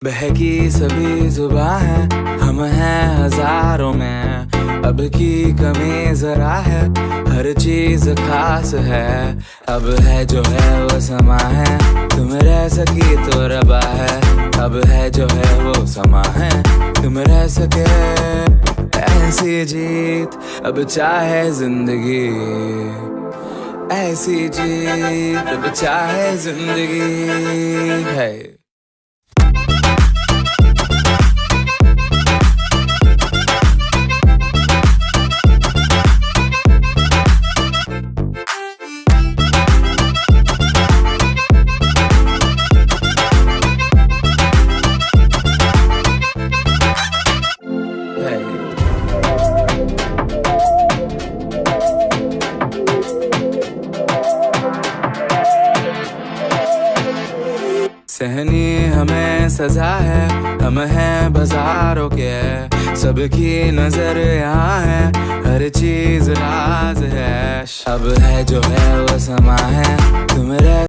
बहकी सभी जुबां है, हम हैं हजारों में। अब की कमी जरा है, हर चीज खास है। अब है जो है वो समा है, तुम रह सकी तो रबा है। अब है जो है वो समा है, तुम रह सके ऐसी जीत। अब चाहे जिंदगी ऐसी जीत, अब चाहे जिंदगी है। सहनी हमें सजा है, हम हैं बाजारों के। सबकी नजर यहाँ है, हर चीज राज है। अब है जो है वो समा है,